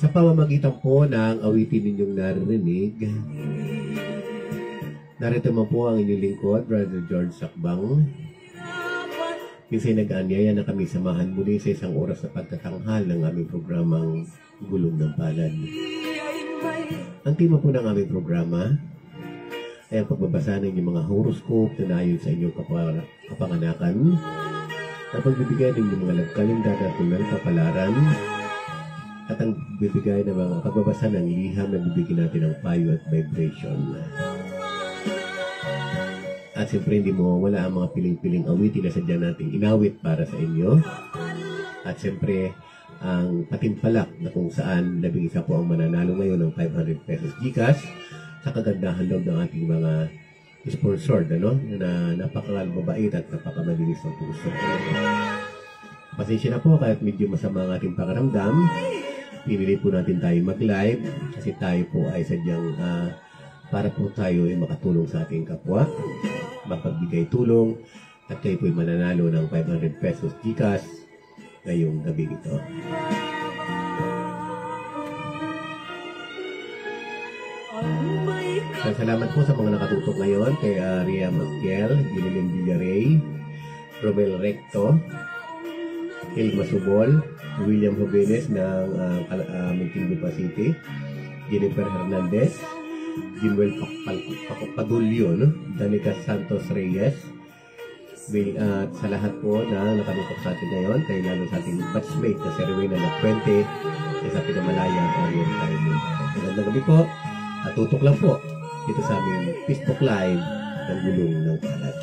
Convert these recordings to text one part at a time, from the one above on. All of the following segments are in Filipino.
Sa pamamagitan po ng awitin ninyong naririnig, narito man po ang inyong lingkod, Brother George Sakbang. Minsan nag-aanyaya na kami samahan muli sa isang oras na pagtatanghal ng aming programang Gulong ng Palad. Ang tema po ng aming programa ay ang pagbabasa ng inyong mga horoscope na ayon sa inyong kapanganakan, ang pagbibigay ng inyong mga lagkalendar at tunal kapalaran, at ang bibigay ng mga pagbabasa ng liham na bibigyan natin ng payo at vibration. At siyempre hindi mo wala ang mga piling-piling awitin na sadya nating inawit para sa inyo. At siyempre ang patimpalak na kung saan 11 po ang mananalo ngayon ng 500 pesos GCash sa kagandahan loob ng ating mga sponsor, na napakamabait at napakamalinis ng puso. Pasensya na po kahit medyo masama ang ating pakaramdam. Pinili po natin tayo mag-live kasi tayo po ay sadyang para po tayo ay makatulong sa ating kapwa, mapagbigay tulong, at kayo po ay mananalo ng 500 pesos GCash ngayong gabi ito. Salamat po sa mga nakatutok ngayon kay Ria Masquel, Gillian Villaray, Romel Recto, Hilma Subol, William Jovenes ng Muntinlupa City, Jennifer Hernandez, Jimuel Padulyo, Danica Santos Reyes, at sa lahat po na nakatutok sa atin ngayon, kay lalo sa ating batchmate na si Rowena Lapuente sa Pinamalayan Oriental. Magandang gabi po, at tutok lang po dito sa aming Facebook Live ng Gulong ng Palad.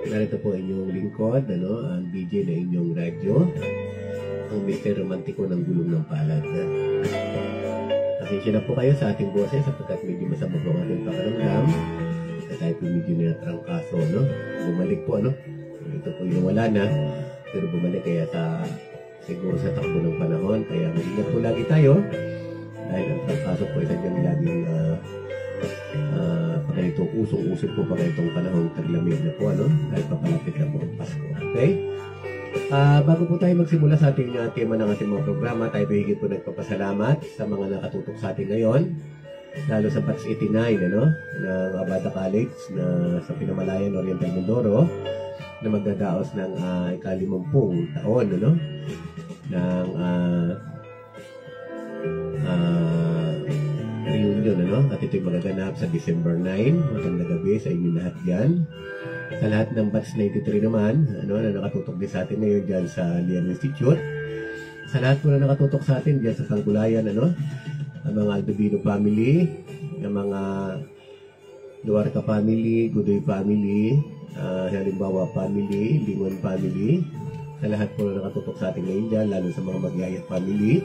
Narito po inyong lingkod, ang DJ na inyong radyo, ang Mr. Romantiko ng Gulong ng Palad. Pasensya na po kayo sa ating boses sapagkat medyo masama po ang ating pakaramdam at tayo po medyo ninatrangkaso, bumalik po, ito po yung wala na, pero bumalik kaya siguro sa takbo ng panahon, kaya mag-ingat po lagi tayo dahil ang trangkaso po ay sadyang laging ito usong-usong po pa itong panahong taglamig na po, dahil papalapit na po ang Pasko. Okay? Bago po tayo magsimula sa ating tema ng ating mga programa, tayo higit po nagpapasalamat sa mga nakatutok sa atin ngayon, lalo sa Batch 89, ng Abada College na sa Pinamalayan Oriental Mindoro, na magdadaos ng ika-50 taon, ng reunion, at ito'y magaganap sa December 9. Magandang gabi sa inyo lahat dyan. Sa lahat ng Batch 93 naman, na nakatutok din sa atin ngayon dyan sa Liam Institute. Sa lahat po na nakatutok sa atin dyan sa Tanggulayan, ang mga Aldovino family, ang mga Luarca family, Gudoy family, Halimbawa family, Lingon family. Sa lahat po na nakatutok sa atin ngayon dyan, lalo sa mga Magyayat family.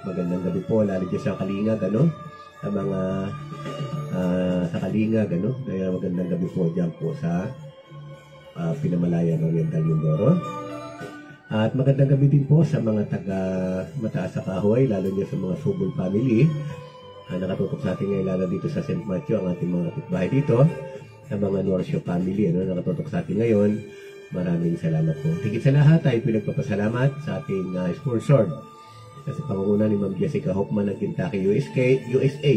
Magandang gabi po, lalo dyan sa Kalingag, ang mga sa Kalingag, kaya magandang gabi po dyan po sa Pinamalayan Oriental Mindoro. At magandang gabi din po sa mga taga Mataas sa Kahoy, lalo niya sa mga Subol family. Nakatutok sa atin ngayon lalo dito sa St. Matthew, ang ating mga kapitbahay dito. Sa mga Norcio family, nakatutok sa atin ngayon. Maraming salamat po. Higit sa lahat, tayo pinagpapasalamat sa ating sponsor. Kasi pangunguna ni Ma'am Jessica Hoffman ng Kentucky, USA,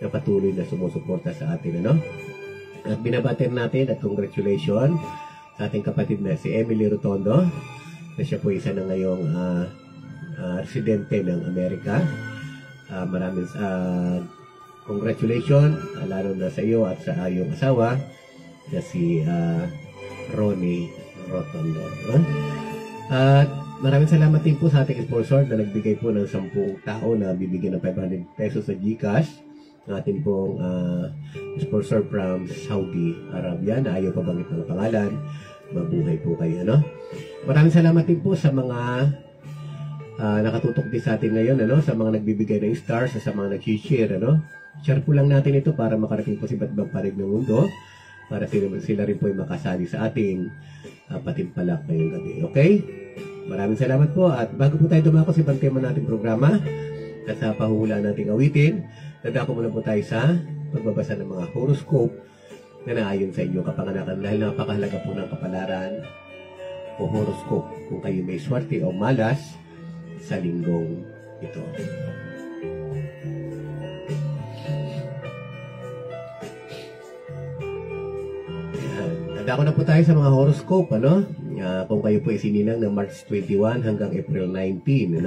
na patuloy na sumusuporta sa atin. At binabatin natin at congratulations sa ating kapatid na si Emily Rotondo, na siya po isa na ngayong residente ng Amerika. Maraming congratulations, lalo na sa iyo at sa iyong asawa, na si Ronnie Rotondo. At maraming salamat din po sa ating sponsor na nagbigay po ng 10 tao na bibigyan ng 500 pesos sa GCash. Ng ating pong sponsor from Saudi Arabia na ayaw pabanggit ng pangalan. Mabuhay po kayo, Maraming salamat din po sa mga nakatutok din sa atin ngayon, sa mga nagbibigay ng stars, sa mga nag-share, Share po lang natin ito para makarating po sa iba't ibang parig ng mundo, para sila rin po ay makasali sa ating patimpalak ngayong gabi. Okay? Maraming salamat po. At bago po tayo dumako sa ibang tema nating programa at sa pahuhula nating awitin, dadako muna po tayo sa pagbabasa ng mga horoscope na naayon sa inyong kapanganakan dahil napakahalaga po ng kapalaran o horoscope kung kayo may swerte o malas sa linggong ito. Dadako na po tayo sa mga horoscope, kung kayo po ay sininang ng March 21 hanggang April 19,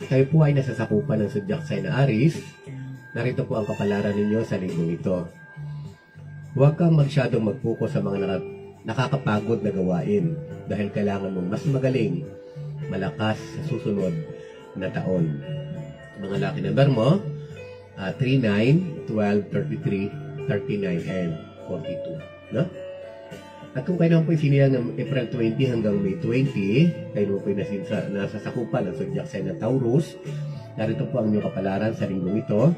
Kayo po ay nasasakupan ng zodiac sign na Aries. Narito po ang kapalaran ninyo sa linggong ito. Huwag kang masyadong mag-focus sa mga nakakapagod na gawain dahil kailangan mong mas magaling, malakas sa susunod na taon. Mga lucky number mo, 39, 12, 33, 39, and 42. At kung kayo naman po sinilang ng April 20 hanggang May 20, kayo naman po nasasakupan ng zodiac sign ng Taurus. Narito po ang inyong kapalaran sa linggong ito.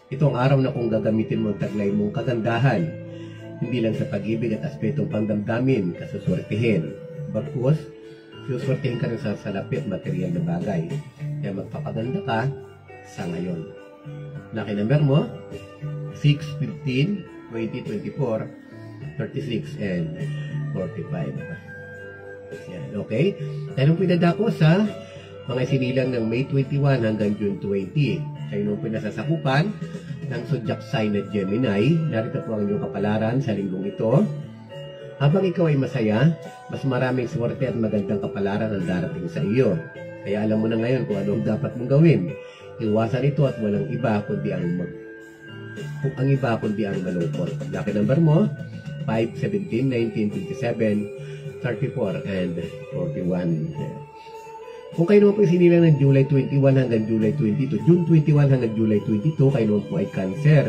Ito ang araw na kung gagamitin mo ang taglay mong kagandahan, hindi lang sa pag-ibig at aspetong pandamdamin, kasuswertihin. Bagkus, suswertihin ka rin sa salapit material na bagay. Kaya magpapaganda ka sa ngayon. Lucky number mo, 6, 15, 20, 24, 36, and 45. Yan, okay? Tayo po dadako sa mga sinilang ng May 21 hanggang June 20. Kayo po nasasakupan ng zodiac sign na Gemini. Narito po ang inyong kapalaran sa linggong ito. Habang ikaw ay masaya, mas maraming swerte at magandang kapalaran ang darating sa iyo. Kaya alam mo na ngayon kung anong dapat mong gawin. Iwasan ito at walang iba kundi ang malungkot. Lucky number mo, 5, 17, 19, 27, 34, and 41. Kung kayo naman po sinilang ng July 21 hanggang July 22, June 21 hanggang July 22, kayo naman po ay Cancer,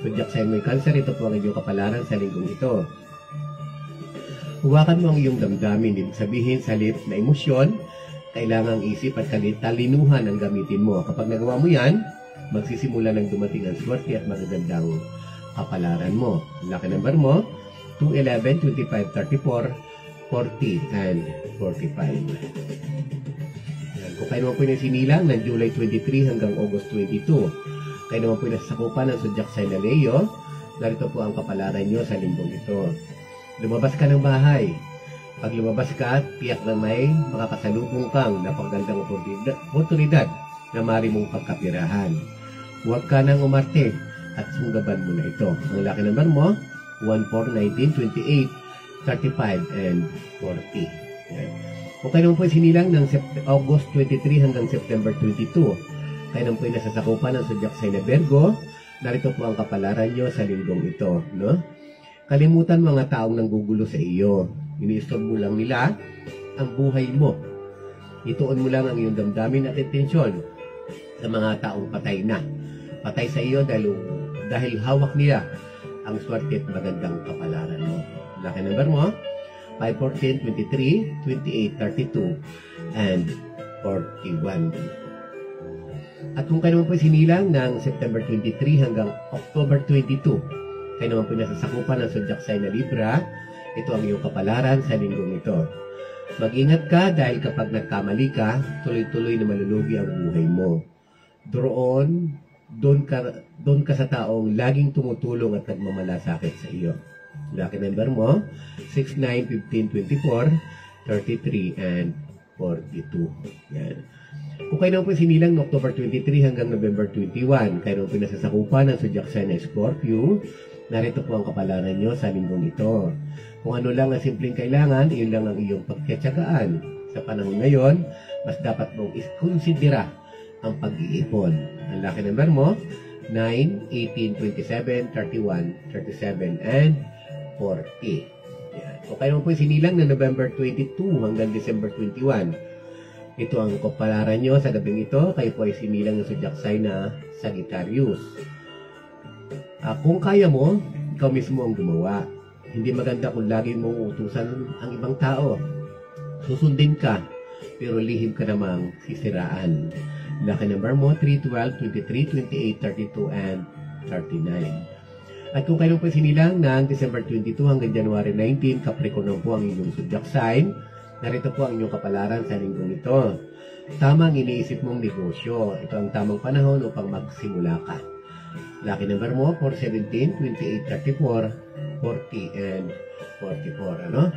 Zodiac sign may Cancer, ito po ang inyong kapalaran sa linggong ito. Huwakan mo ang iyong damdamin, ibig sabihin sa halip na emosyon, kailangang isip at talinuhan ang gamitin mo. Kapag nagawa mo yan, magsisimula ng dumating ang swerte at magagandang kapalaran mo. Lucky number mo, 2, 11, 25, 34, 40, and 45. Yan. Kung kayo naman po yung sinilang ng July 23 hanggang August 22, kayo naman po yung nasasakupan ng zodiac sign na Leo, narito po ang kapalaran nyo sa linggong ito. Lumabas ka ng bahay. Pag lumabas ka, tiyak na may makakasalubong kang napakagandang oportunidad na mari mong pagkapirahan. Huwag ka nang umarte at sunggaban mo na ito. Ang lucky number mo, 1, 4, 19, 28, 35, and 40. Yan. Kung kayo naman po sinilang ng August 23 hanggang September 22, kayo naman po nasasakupan ng zodiac sign na Virgo, narito po ang kapalaran nyo sa linggong ito. Kalimutan mga taong nanggugulo sa iyo. Ini-stop mo lang nila ang buhay mo. Ituon mo lang ang iyong damdamin at intensyon sa mga taong patay na. Patay sa iyo dahil hawak nila ang swerte at magandang kapalaran mo. Lucky number mo, 5, 14, 23, 28, 32, and 41. At kung kayo naman po sinilang ng September 23 hanggang October 22, kayo naman po nasasakupan ng zodiac sign na Libra, ito ang iyong kapalaran sa linggong ito. Mag-ingat ka dahil kapag nagkamali ka, tuloy-tuloy na malulugi ang buhay mo. Doon ka sa taong laging tumutulong at nagmamalasakit sa iyo. Lucky number mo, 6, 9, 15, 24, 33, and 42. Yan. Kung kayo naman po sinilang no October 23 hanggang November 21, kayo naman po nasasakupan ng zodiac sign na Scorpio, narito po ang kapalaran nyo sa linggong ito. Kung ano lang ang simpleng kailangan, iyon lang ang iyong pagkatsagaan. Sa panahon ngayon, mas dapat mong iskonsidera ang pag-iipon. Ang lucky number mo, 9, 18, 27, 31, 37, and 40. Yan. Kung kayo po sinilang na November 22 hanggang December 21, ito ang kapalaran nyo sa gabing ito. Kayo po ay sinilang ng zodiac sign na Sagittarius. Kung kaya mo, ikaw mismo ang gumawa. Hindi maganda kung lagi mong utusan ang ibang tao. Susundin ka, pero lihim ka namang sisiraan. Lucky number mo, 3, 12, 23, 28, 32, and 39. At kung kayo po sinilang ng December 22 hanggang January 19, Capricorn po ang inyong zodiac sign. Narito po ang inyong kapalaran sa linggong ito. Tama ang iniisip mong negosyo. Ito ang tamang panahon upang magsimula ka. Lucky number mo, 4, 17, 28, 34, 40, and 44. Ano?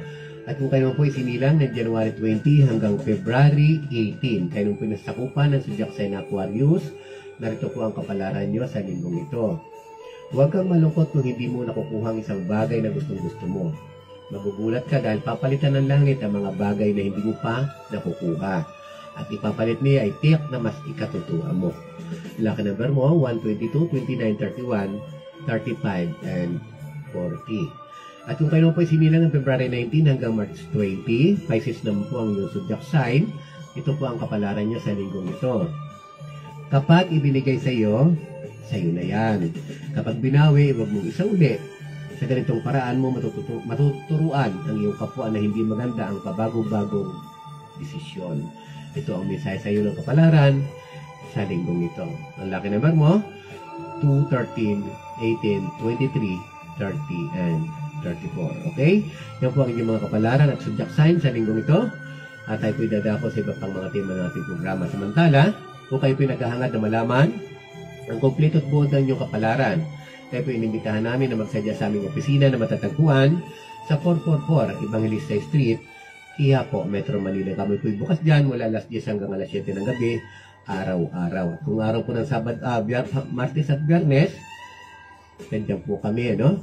At kung kayo po sinilang ng January 20 hanggang February 18, kayo po nasakupan ng zodiac sign Aquarius, narito po ang kapalaran nyo sa linggong ito. Huwag kang malungkot kung hindi mo nakukuha ang isang bagay na gustong-gusto mo. Magugulat ka dahil papalitan ng langit ang mga bagay na hindi mo pa nakukuha. At ipapalit niya ay tiyak na mas ikatutuwa mo. Lucky number mo, 1, 22, 29, 31, 35, and 40. At kung kayo po ay sinilang ng February 19 hanggang March 20, Pisces naman po ang iyong zodiac sign. Ito po ang kapalaran niyo sa linggong ito. Kapag ibinigay sa iyo na yan. Kapag binawi, huwag mong isauli. Sa ganitong paraan mo matuturuan ang iyong kapwa na hindi maganda ang pabago-bagong desisyon. Ito ang mensahe sa iyo ng kapalaran sa linggong ito. Ang lucky number mo, 2, 13, 18, 23, 30, and 34. Okay? Yan po ang inyong mga kapalaran at zodiac sign sa linggong ito. At tayo po'y dadako sa iba pang mga tema ng ating programa. Samantala, kung kayo po'y naghahangad na malaman ang kompleto at buod ng inyong kapalaran, tayo po'y inimbitahan namin na magsadya sa aming opisina na matatagpuan sa 444 Evangelista Street, Quiapo, Metro Manila. Kami po'y bukas dyan mula alas 10 hanggang alas 7 ng gabi, araw-araw. Kung araw po ng Martes at Biyernes, nandiyan po kami, ano?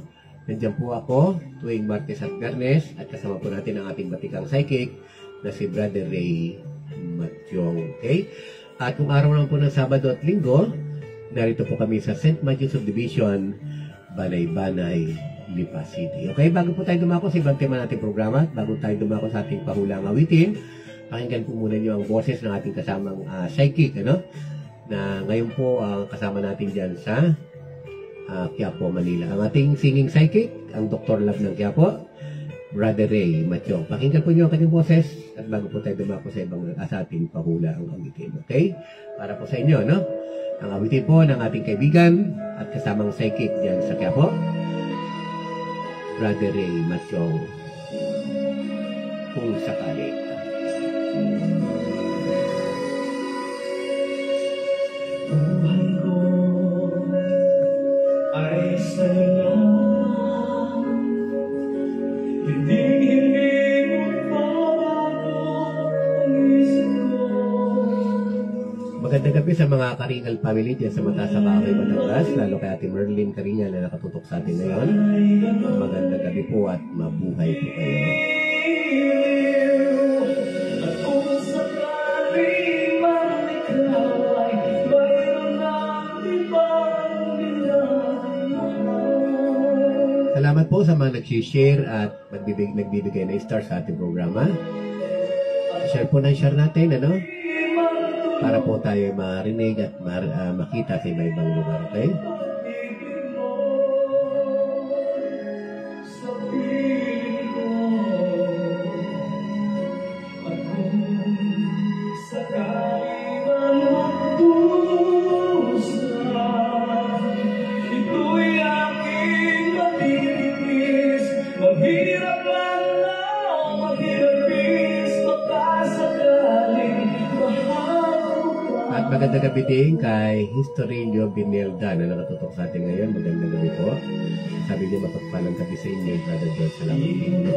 Nandiyan po ako tuwing Martes at Biyernes at kasama po natin ang ating batikang psychic na si Brother Ray Matyong. Okay? At kung araw naman po ng Sabado at Linggo, narito po kami sa St. Matthew Subdivision, Banay-Banay, Lipa City. Okay, bago po tayo dumako sa ibang tema nating programa, bago tayo dumako sa ating pahulang awitin, pakinggan po muna nyo ang boses ng ating kasamang psychic, ano? Na ngayon po kasama natin dyan sa Quiapo, Manila. Ang ating singing psychic, ang Dr. Love ng Quiapo, Brother Ray Matyong. Pakinggan po nyo ang kanyang boses at bago po tayo dumako sa ibang sa ating pahula ang awitin. Okay? Para po sa inyo, no? Ang awitin po ng ating kaibigan at kasamang psychic dyan sa Quiapo, Brother Ray Matyong. Kung sakali. Buhay ko ay sa'yo lang. Hindi magbabago ang isip ko. Magandang gabi sa mga Karingal family dyan sa Mataas sa Kahoy, Batangas, lalo kay Ate Merlin Karingal na nakatutok sa atin ngayon. Magandang gabi po at mabuhay po kayo. At kung sakaling man ikaw ay mayroon ng ibang minamahal. Salamat po sa mga nag-share at nagbibigay na star sa ating programa. Share po na share natin, ano? Para po tayo marinig at makita sa iba-ibang lugar, okay? Mahirap man lang, mahirap is magandang gabi din kay Historinyo Binelda na nakatutok sa atin ngayon. Magandang gabi po. Sabi niyo mapagpalang gabi sa inyo, Brother George. Salamat din.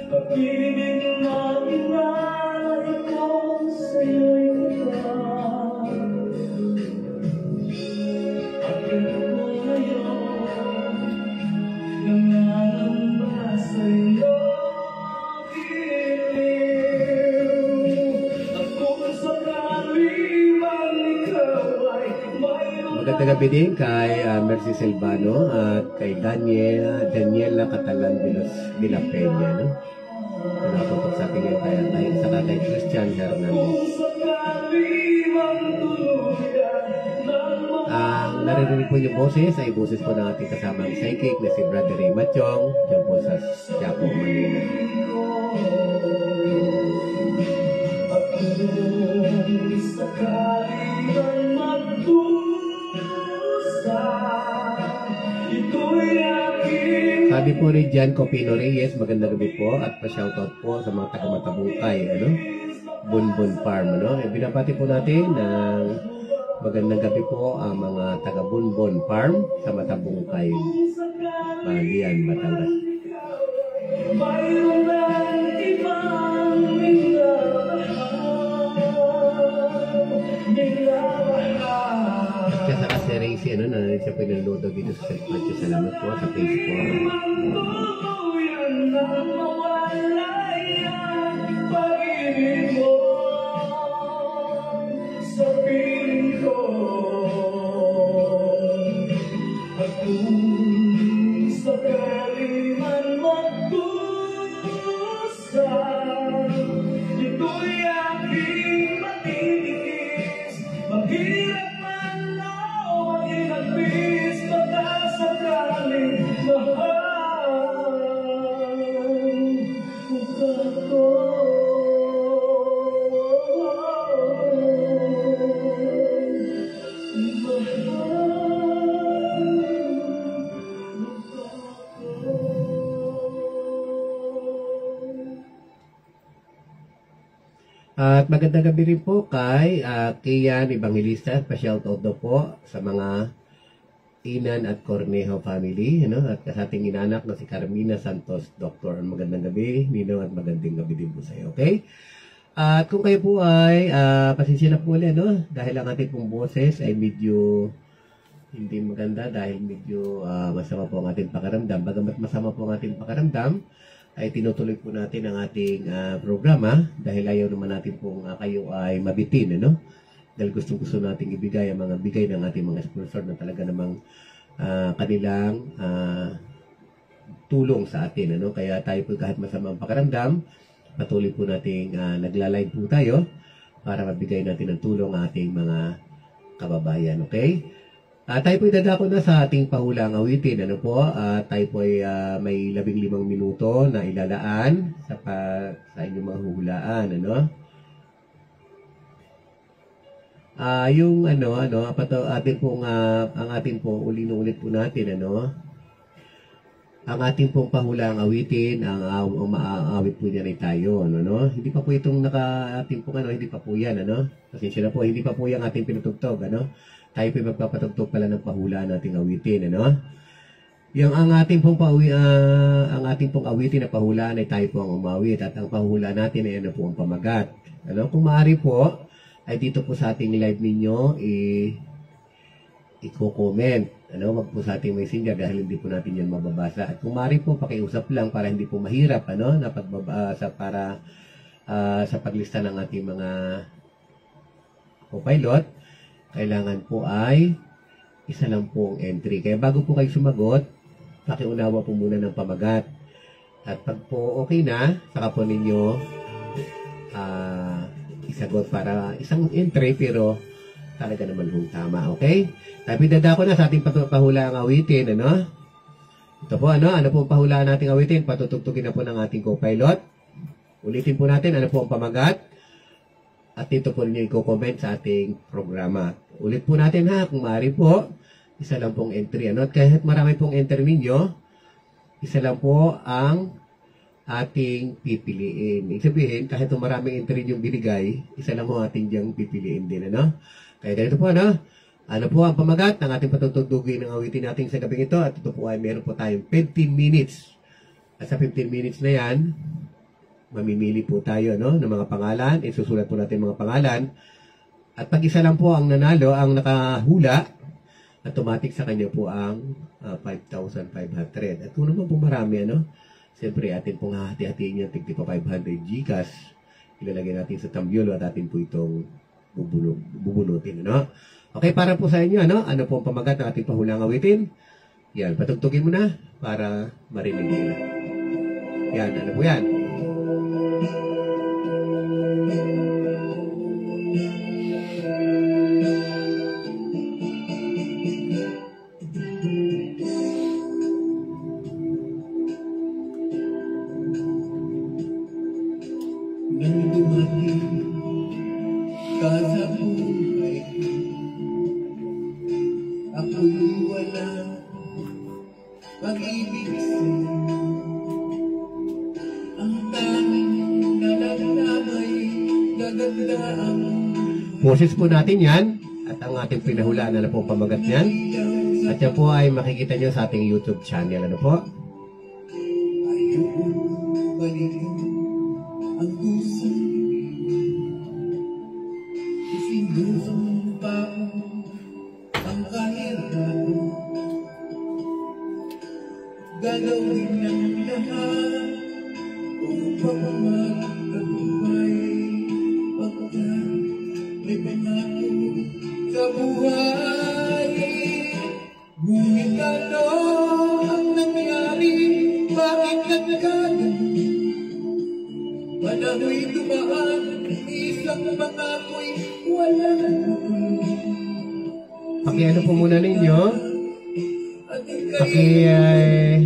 Pag-ibig natin na ikaw sa'yo'y iba. Bakit ako ngayon nangangamba sa'yo? Magandang gabi din kay Mercy Silvano at kay Daniela Catalan de la Peña, no? Nakatutok sa ating ngayon kaya saka kay Christian Hernandez. Ang naririnig po yung boses ay boses po ng ating kasamang psychic na si Brother Ray Machong dyan po sa Quiapo, Manila. Sabi po rin dyan, Copino Reyes, magandang gabi po at pa-shoutout po sa mga taga-Matabungkay, ano? Bunbun Farm, ano? Binabati po natin ng magandang gabi po ang mga taga-Bunbun Farm sa Matabungkay, Balian, Batangas. Mayroon ng ibang At saka si Racy, ano, na siya po niluto dito sa Selfmate. Salamat po sa Facebook. At magandang gabi rin po kay Kian Evangelista, pa-shoutout daw po sa mga Inan at Cornejo family, ano, at sa ating inanak na si Carmina Santos, Doctor. Magandang gabi, Ninong, at magandang gabi din po sa iyo, okay? At kung kayo po ay, pasensya na po ulit, no? Dahil ang ating pong boses ay medyo hindi maganda dahil medyo masama po ang ating pakiramdam. Bagamat masama po ang ating pakiramdam, ay tinutuloy po natin ang ating programa dahil ayaw naman natin pong kayo ay mabitin, ano? Dahil gusto nating ibigay ang mga bigay ng ating mga sponsor na talaga namang kanilang tulong sa atin, ano? Kaya tayo po kahit masama ang pakiramdam, patuloy po nating nagla-live po tayo para mabigay natin ng tulong ang ating mga kababayan, okay? Tayo po idadako na sa ating pahulang awitin. Ano po? Tayo po ay may 15 minuto na ilalaan sa inyong mga huhulaan. Ano? Yung ating pong, ang ating pong ulit po natin, ano? Ang ating pong pahulang awitin, ang umaawit po niya rin tayo, ano, no? Hindi pa po itong ating pong, hindi pa po yan, ano? Pasensya na po, hindi pa po yung ating pinutugtog, ano? Tayo po magpapatugtog pala ng pahulaan nating awitin, ano? Yung ang ating pong awitin na pahulaan ay tayo po ang umawit at ang pahulaan natin ay ano po ang pamagat. Ano? Kung maaari po, ay dito po sa ating live ninyo, i-comment. Ano? Wag po sa ating messenger dahil hindi po natin yan mababasa. At kung maaari po, pakiusap lang para hindi po mahirap, ano? Na sa paglista ng ating mga co-pilot, kailangan po ay isa lang pong entry. Kaya bago po kayo sumagot, pakiunawa po muna ng pamagat. At pag po okay na, saka po ninyo isagot para isang entry pero talaga naman hong tama. Okay? Tapi dadako na sa ating pahula ang awitin. Ano? Ito po, ano po ang pahulaan nating awitin? Patutugtugin na po ng ating co-pilot. Ulitin po natin, ano po ang pamagat? At dito po ninyo i-comment sa ating programa. Ulit po natin ha, kung maaari po, isa lang pong entry. Ano? At kahit marami pong entry ninyo, isa lang po ang ating pipiliin. Ibig sabihin, kahit maraming entry yung binigay, isa lang ho ating diyang pipiliin din, ano? Kaya ganito po, ano? Ano po ang pamagat ng ating patutugtugin ng awitin natin sa gabing ito? At ito po ay meron po tayong 15 minutes. At sa 15 minutes na yan, mamimili po tayo, no, ng mga pangalan. Isusulat po natin mga pangalan. At pag isa lang po ang nanalo, ang nakahula, automatic sa kanya po ang 5,500. At kung naman po marami, ano, siyempre atin pong hati-hatiin yung tigti pa 500 Gcash. Ilalagay natin sa tambyolo at atin po itong bubunutin, ano. Okay, para po sa inyo, ano po ang pamagat ng ating pahulang awitin? Yan, patugtugin mo na para marinig nila. Yan, ano po yan? Nang dumating ka sa buhay ko, ako'y walang pag-ibig sa'yo. Ang tanging nalamnamay gaganda ang Poses po natin yan at ang ating pinahulaan na po ang pamagat niyan. At yan po ay makikita nyo sa ating YouTube channel. Ano po? ayokong balikin ang gusto. Isinusumpa ko ang kahirapan. Gagawin ng lahat upang magtagumpay. Pagkat may pangako sa buhay. Ngunit ano ang nangyari? Bakit nagkagan? Panahoy dumaan, isang pangako'y walang nakulo. Pakiano po muna ninyo. At ika'y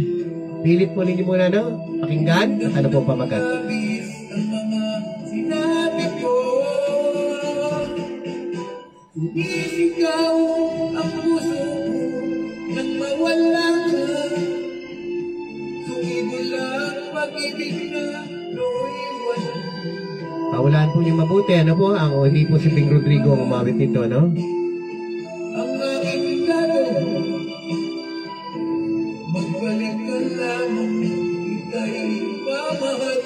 Pilit po ninyo muna, no? Pakinggan. At ano po ang pamagat? labis ang mga sinabi ko. Sumisigaw ang puso ko nang mawala ka. Sumibol ang pag-ibig na no'y wala. Paulaan po niyo mabuti. Ano po? Hindi po si Ping Rodrigo ang umawit nito, no? Ang aking gagawin, magbalik ka lamang, ika'y mamahalin.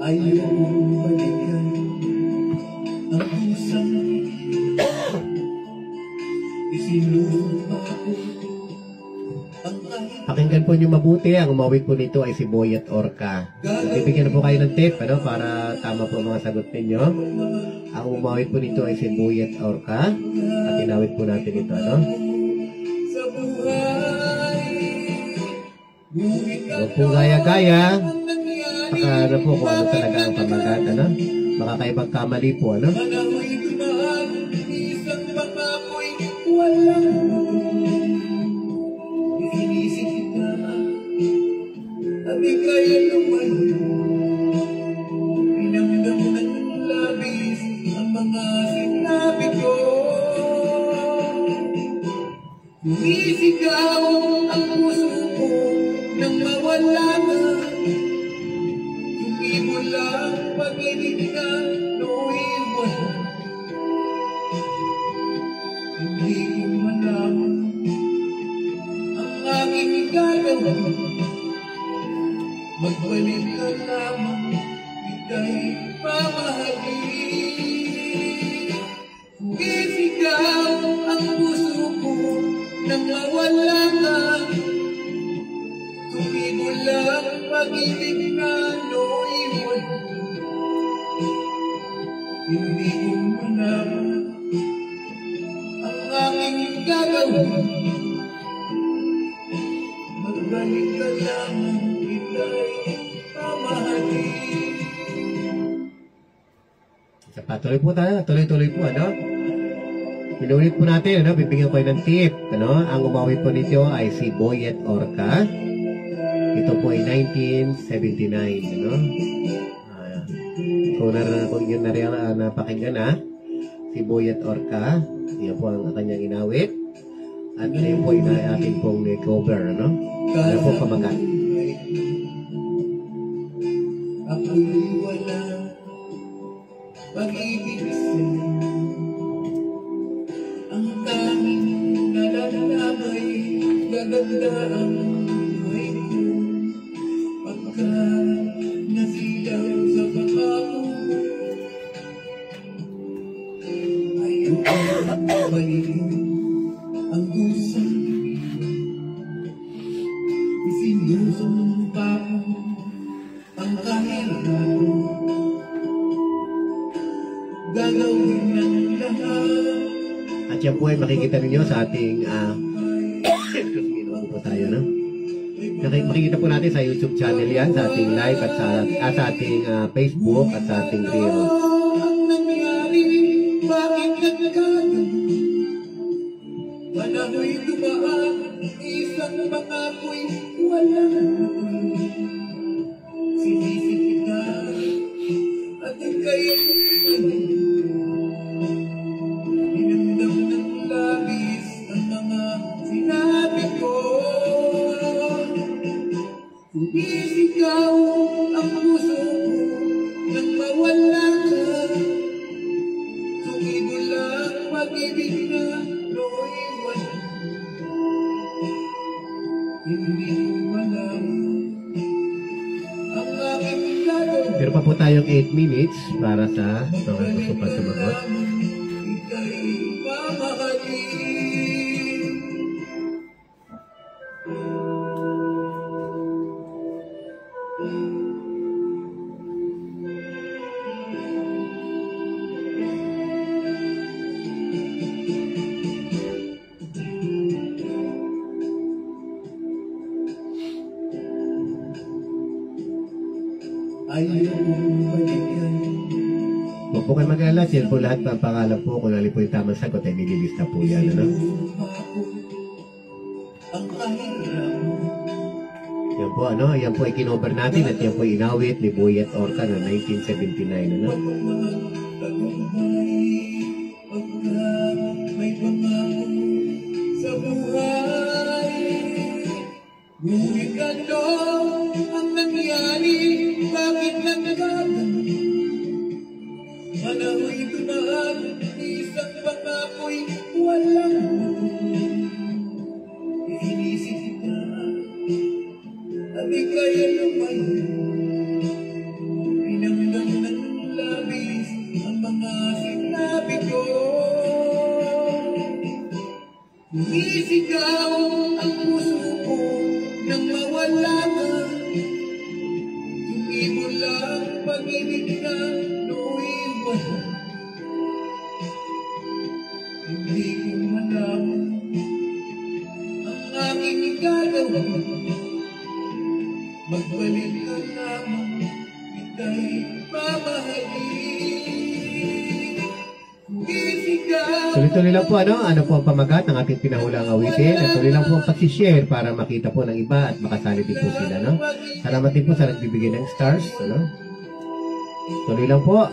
Ayokong balikan ang pusang isinumpa ko ang kahit Pakinggan po niyo mabuti. Ang umawit po nito ay si Boyet Orca. Bibigyan na po kayo ng tip, ano? Para tama po ang mga sagot ninyo. Ang umawit po nito ay si Boyet Orca. At inawit po natin ito, ano? sa buhay. Ngunit Huwag po gaya-gaya. ang nangyari, Baka ano po kung ano talaga ang pamagat, ano? Baka kayo magkamali po, ano? panahoy dumaan, isang pangako'y walang nakulo. Inisip ka at ika'y lumayo. Pinamdam ng labis ang mga sinabi ko. Sumisigaw ang puso ko nang mawala ka. Sumibol ang pag-ibig na no'y wala. Hindi ko malaman ang aking gagawin. Magbalik ka lamang, ika'y mamahalin. Sumisigaw ang puso ko nang mawala ka. Tumibol ang pag-ibig na no'y wala. Hindi ko malaman ang aking gagawin. Magbalik ka lamang, ika'y mamahalin. Patuloy po tayo. Tuloy-tuloy po, ano? Inulit po natin, ano, bibigyan ko kayo ng tip. Ano, ang umawit po nito ay si Boyet Orca. Ito po ay 1979. Ano? Kung yun napakinggan na, si Boyet Orca, yan po ang kanyang inawit. At ngayon po atin pong cover, ano? Ano po pamagat? Ako'y wala pag-ibig sa'yo. Ang tanging nalalamay, gaganda ang buhay ko. Pagka nasilaw sa pangako, ayaw ko balikin ang gusang sinusumpa ko ang kahirapan. Gagawin ng lahat. At yan po ay makikita ninyo sa ating po tayo, no? Makikita po natin sa YouTube channel yan, sa ating live at sa ating Facebook at sa ating Reels. Ang nangyari, bakit nagkaganon? Panahoy dumaan, isang pangako'y walang sinisipit na at ika'y inamdam ng labis ang mga sinabi ko. Sumisigaw ang puso ko nang mawala ka. Tumigol ang pag-ibig na nooy wala. Hindi ko alam ang aking gagawin. Pero pa po tayong 8 minutes para sa mga gusto pa sumagot. Ika'y mamahalin. Ayaw mong balikan. Huwag po kayo mag-alala, yan po lahat ng pangalan po. Kung alin po yung tamang sagot, ay nililista po yan, ano? Ang kahirapan. Yan po, ano? Yan po ay kinover natin at yan po ay inawit ni Boyet Orca na 1979, ano? Pagka may pangako sa buhay. Ngunit ano ang nangyari? Bakit nagkaganon? Panahoy dumaan, isang pangako'y walang inisip kita at ika'y lumayo. Pinamdam ng labis ang mga sinabi ko. Sumisigaw ang puso ko nang mawala ka. Tumibol ang pag-ibig na nooy wala. Hindi ko alam ang aking gagawin. Magbalik ka lamang, ika'y mamahalin. Tuloy-tuloy lang po, ano? Ano po ang pamagat ng ating pinahulang awitin? At tuloy lang po ang pag-share para makita po ng iba at makasali din po sila, no? Salamat din po sa nagbibigay ng stars, ano? Tuloy lang po.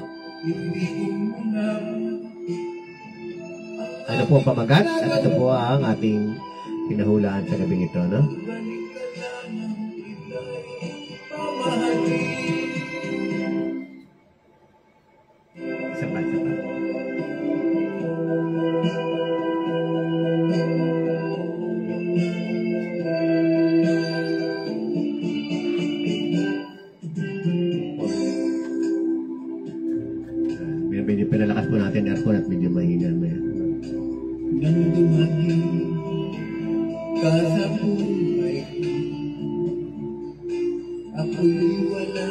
Ano po ang pamagat? At ito po ang ating pinahulaan sa gabing ito, no? Isa pa, isa pa. Medyo pinalakas po natin ang aircon at medyo mahina. Nang dumating ka sa buhay ko, ako'y wala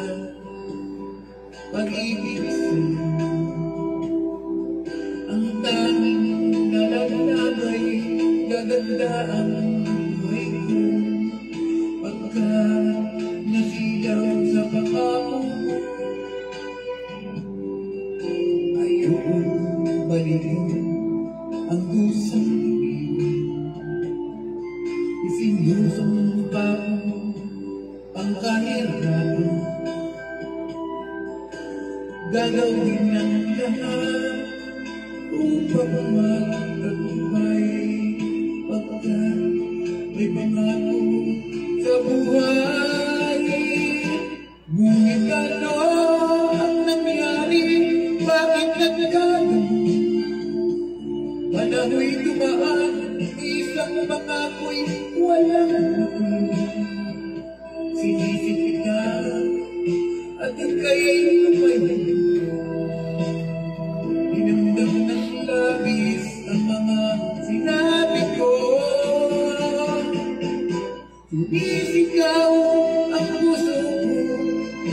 pag-ibig sa'yo. Ang tanging nalalabay, gaganda ang buhay ko. Pagka nasilaw sa pangako mo, ayaw kong balikin ang kusang isinusumpa ko ang kahirapan. Gagawin ng lahat upang magtagumpay pagkat may pangako sa buhay. Ngunit ano ang nangyari? Bakit nagkano? Panaho'y dumaan, isang pangako'y walang natuloy. Sinisipit ka at ika'y lumayo. Dinamdam ng labis ang mga sinabi ko. Sumisigaw ang puso ko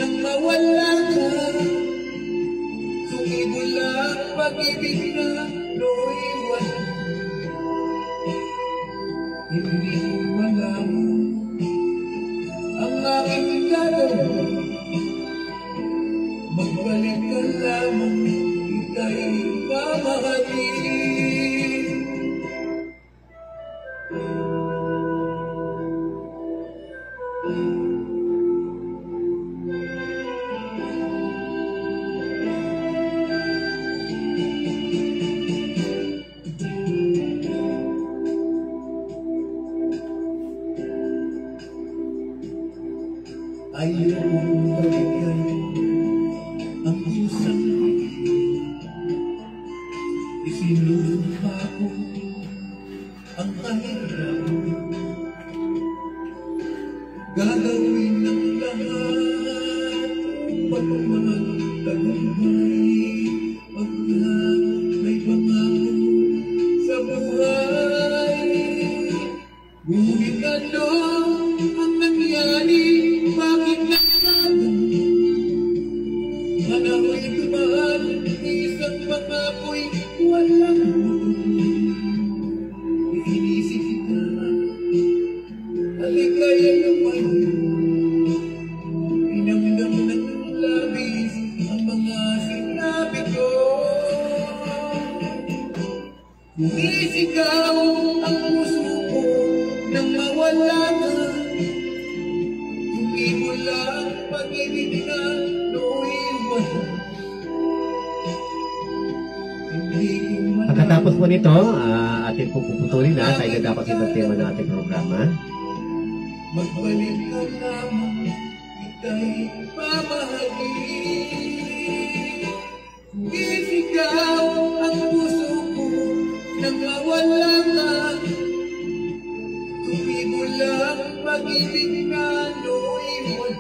nang mawala ka. Sumibol ang pag-ibig na noiwan. Hindi ko alam ang aking gagawin. Magbalik ka lamang, ika'y mamahalin. Ayokong balikan ang kusang isinumpa ko ang kahirapan. Gagawin ng lahat upang magtagumpay pagkat may pangako sa buhay. Ngunit ano ang nangyari? Bakit nagkano? Panaho'y dumaan, isang pangako'y walang natuloy. Inisip kita, alika'y lumayo. Inamdam ng labis ang mga sinabi ko. Sumisigaw ang puso ko nang mawala ka. Mula ang pag-ibig na noiwan. Pagkatapos po nito, atin po puputulin na tayo dapat sa tema ng ating programa. Magbalik ka lamang, ika'y mamahalin. Sumisigaw ang puso ko nang mawala ka. Tumimula ang pag-ibig na noiwan.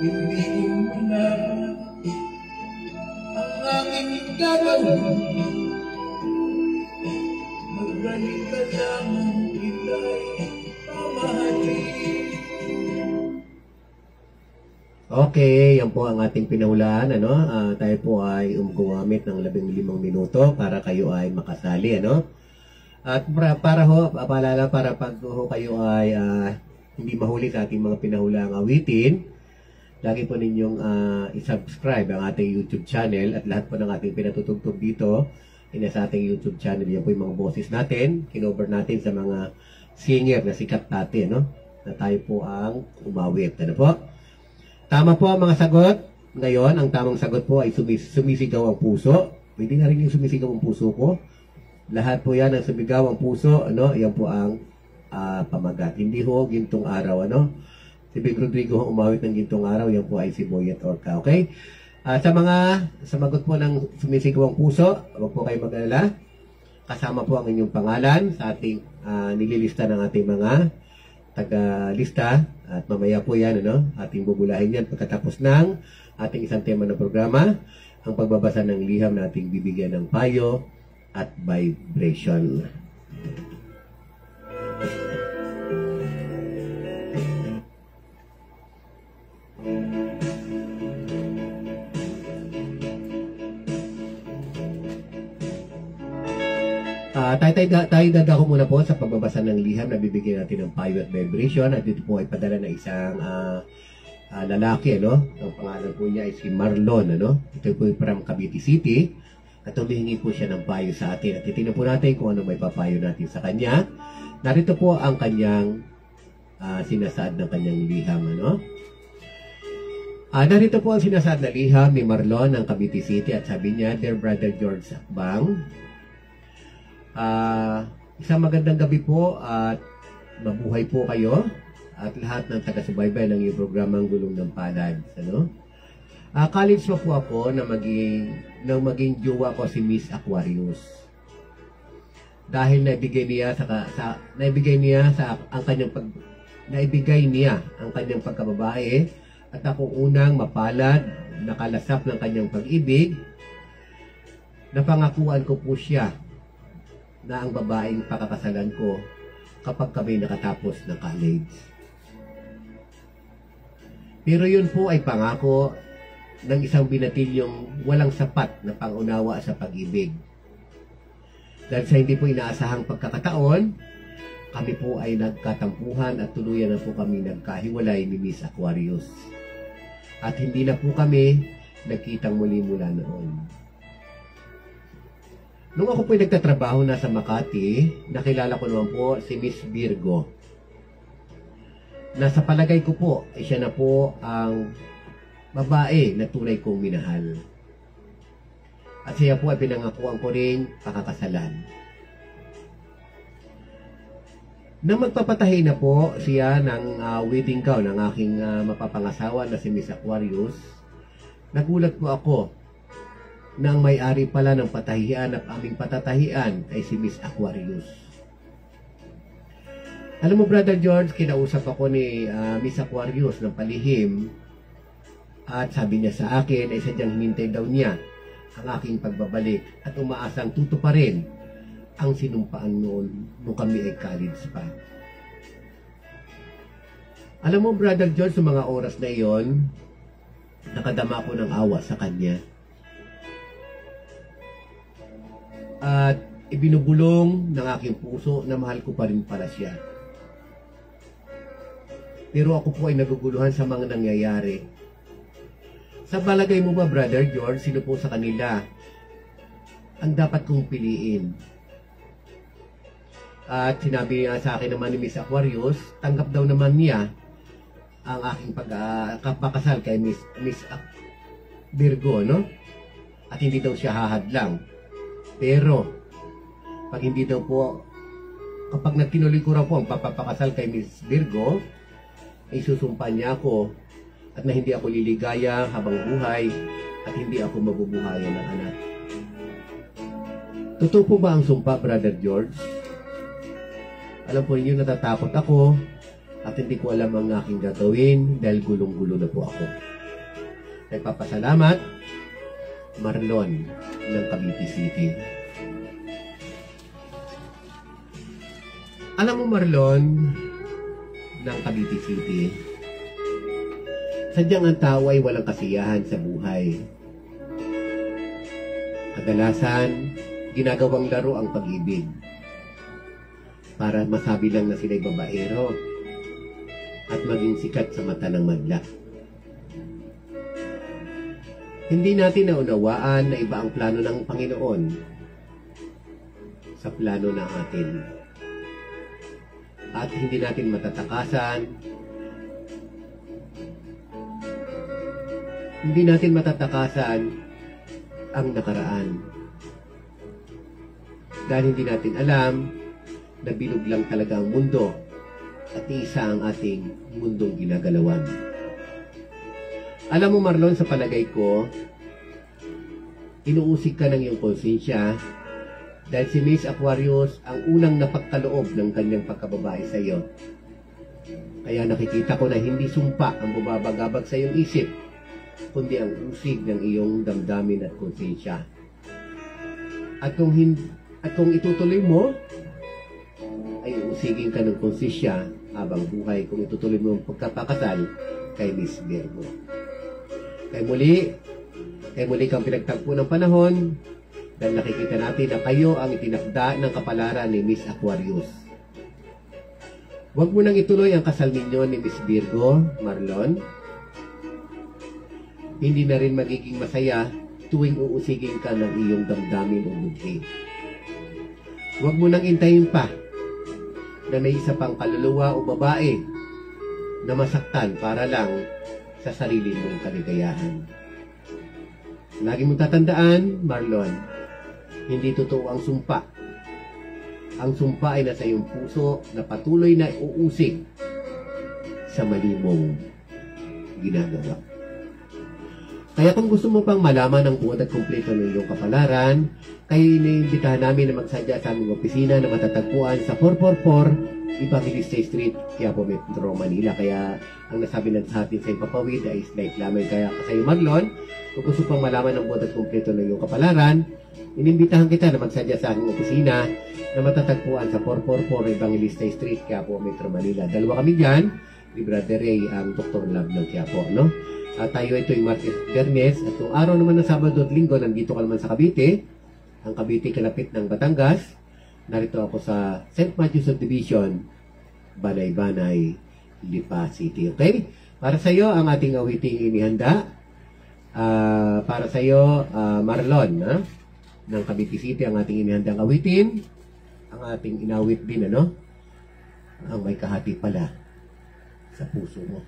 Hindi ko malaman ang aking gagawin. Magbalik ka lamang, ika'y mamahalin. Okay, yan po ang ating pinahulaan. Tayo po ay gumamit ng 15 minuto para kayo ay makasali. At para pag kayo ay hindi mahuli sa ating mga pinahulaang awitin, lagi po ninyong i-subscribe ang ating YouTube channel at lahat po ng ating pinatutugtog dito ay nasa ating YouTube channel. Yan po yung mga boses natin, kinover natin sa mga singer na sikat natin, na tayo po ang umawit. Po? Tama po ang mga sagot. Ngayon, ang tamang sagot po ay sumisigaw ang puso. Pwede na rin yung sumisigaw ang puso ko. Lahat po yan ang sumigaw ang puso, yan po ang pamagat. Hindi ho gintong araw, Si Big Rodrigo ho umawit ng gintong araw, yan po ay si Boyet Orca, okay? Sa mga sumagot po ng sumisigaw ang puso, huwag po kayo mag-alala. Kasama po ang inyong pangalan sa ating nililista ng ating mga taga-lista. At mamaya po yan, ating bubulahin yan pagkatapos ng ating isang tema ng programa, ang pagbabasa ng liham na ating bibigyan ng payo at vibration. Tayo dadako muna po sa pagbabasa ng liham na bibigyan natin ng payo at vibration. At dito po ay padala ng isang lalaki, Ang pangalan po niya ay si Marlon, Ito po ay from Cavite City. at humihingi po siya ng payo sa atin. At titignan po natin kung ano may papayo natin sa kanya. Narito po ang kanyang sinasaad ng kanyang liham. Narito po ang sinasaad na liham ni Marlon ng Cavite City at sabi niya, Dear Brother George Akbang, isang magandang gabi po at mabuhay po kayo at lahat ng taga-subaybay ng iyong programang Gulong ng Palad. College pa po ako na maging jowa ko si Miss Aquarius. Dahil naibigay niya ang kanyang pagkababae at ako unang mapalad, nakalasap ng kanyang pag-ibig. Napangakuan ko po siya na ang babaeng pakakasalan ko kapag kami nakatapos ng college. Pero yun po ay pangako ng isang binatilyong walang sapat na pangunawa sa pag-ibig. Dahil sa hindi po inaasahang pagkakataon, kami po ay nagkatampuhan at tuluyan na po kami nagkahiwalay ni Miss Aquarius. At hindi na po kami nagkitang muli mula noon. Nung ako po ay nagtatrabaho na sa Makati, nakilala ko naman po si Miss Virgo. Nasa palagay ko po, siya na po ang babae na tunay kong minahal. At siya po ay pinangakuan ko rin pakakasalan. Nang magpapatahi na po siya ng wedding gown ng aking mapapangasawa na si Miss Aquarius, nagulat po ako na ang may-ari pala ng patahian at aming patatahian ay si Miss Aquarius. Alam mo, Brother George, kinausap ako ni Miss Aquarius ng palihim at sabi niya sa akin ay sadyang hinintay daw niya ang aking pagbabalik at umaasang tutuparin ang sinumpaan noon nung kami ay college pa. Alam mo, Brother George, sa mga oras na iyon, nakadama ko ng awa sa kanya. At ibinubulong ng aking puso na mahal ko pa rin pala siya. Pero ako po ay naguguluhan sa mga nangyayari. Sa palagay mo ba, Brother George, sino po sa kanila ang dapat kong piliin? At sinabi niya sa akin naman ni Miss Aquarius, tanggap daw naman niya ang aking pagkakasal kay Miss Virgo, no? At hindi daw siya hahadlang. Pero, pag hindi daw po, kapag nagtinuloy ko raw po ang papapakasal kay Miss Virgo, ay susumpa niya ako at na hindi ako liligaya habang buhay at hindi ako mabubuhayan ng anak. Totoo po ba ang sumpa, Brother George? Alam po ninyo, natatakot ako at hindi ko alam ang aking gagawin dahil gulong-gulo na po ako. Nagpapasalamat, Marlon ng Cavite City. Alam mo, Marlon ng Cavite City, sadyang ang tao ay walang kasiyahan sa buhay. Kadalasan, ginagawang laro ang pag-ibig para masabi lang na sila'y babaero at maging sikat sa mata ng madla. Hindi natin naunawaan na iba ang plano ng Panginoon sa plano na atin. At hindi natin matatakasan ang nakaraan. Dahil hindi natin alam na bilog lang talaga ang mundo at isa ang ating mundong ginagalawan. Alam mo, Marlon, sa palagay ko, inuusig ka ng iyong konsensya dahil si Miss Aquarius ang unang napagkaloob ng kanyang pagkababae sa iyo. Kaya nakikita ko na hindi sumpa ang bumabagabag sa iyong isip, kundi ang usig ng iyong damdamin at konsensya. At kung itutuloy mo, ay usigin ka ng konsensya habang buhay kung itutuloy mo ang pagkapakasal kay Miss Virgo. Kay muli kang pinagtagpo ng panahon dahil nakikita natin na kayo ang itinakda ng kapalaran ni Miss Aquarius. Huwag mo nang ituloy ang kasal ninyo ni Miss Virgo, Marlon. Hindi na rin magiging masaya tuwing uusigin ka ng iyong damdamin o budhi. Huwag mo nang intayin pa na may isa pang kaluluwa o babae na masaktan para lang sa sarili mong kaligayahan. Lagi mong tatandaan, Marlon, hindi totoo ang sumpa. Ang sumpa ay nasa iyong puso na patuloy na uusig sa mali mong ginagawa. Kaya kung gusto mo pang malaman ang buod at kumpleto ng iyong kapalaran, kayo iniimbitahan namin na magsadya sa aming opisina na matatagpuan sa 444 Evangelista Street, Quiapo, Metro Manila. Kaya ang nasabi lang sa atin sa ipapawid ay slight lamang. Kaya sa iyo, Marlon, kung gusto pang malaman ang buod at kumpleto ng iyong kapalaran, inimbitahan kita na magsadya sa aming opisina na matatagpuan sa 444 Evangelista Street, Quiapo, Metro Manila. Dalawa kami dyan, ni Brother Ray, ang Dr. Love ng Quiapo, no? At tayo ito yung Martes Bernes. At yung araw naman ng Sabado at Linggo, nandito ka naman sa Cavite. Ang Cavite kalapit ng Batangas. Narito ako sa St. Matthews Subdivision, Banay-Banay, Lipa City. Okay? Para sa iyo, ang ating awiting inihanda. Para sa iyo, Marlon, ng Cavite City, ang ating inihandang awitin. Ang ating inawit din, ano? Ang may kahati pala sa puso mo.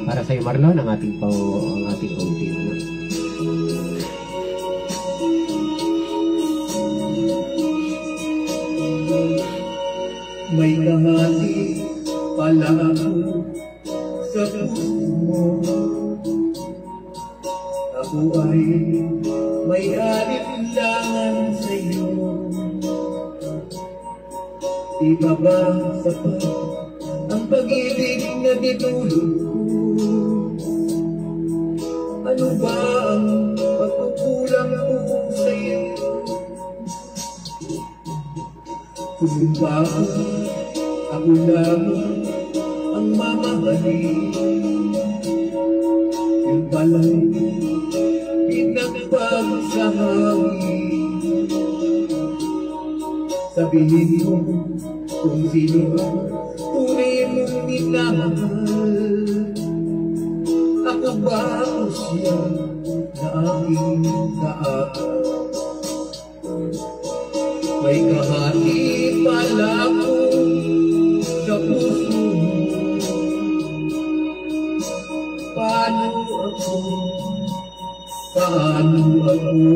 Para sa iyo, Marlon, ang ating awitin, ano? May kahati pala ako sa puso mo. Ako ay may alinlangan sa iyo. Di ba ba sapat ang pag-ibig na dinulog ko? Ano ba ang pagkukulang ko sa iyo? Kung ba ako lang ang mamahalin, yung balay pinagpagsahangin. Sabihin mo kung sino tunay mong minamahal. Ako ba o siya na aking kaakal? May kahati pala ako sa puso mo. Paano ako?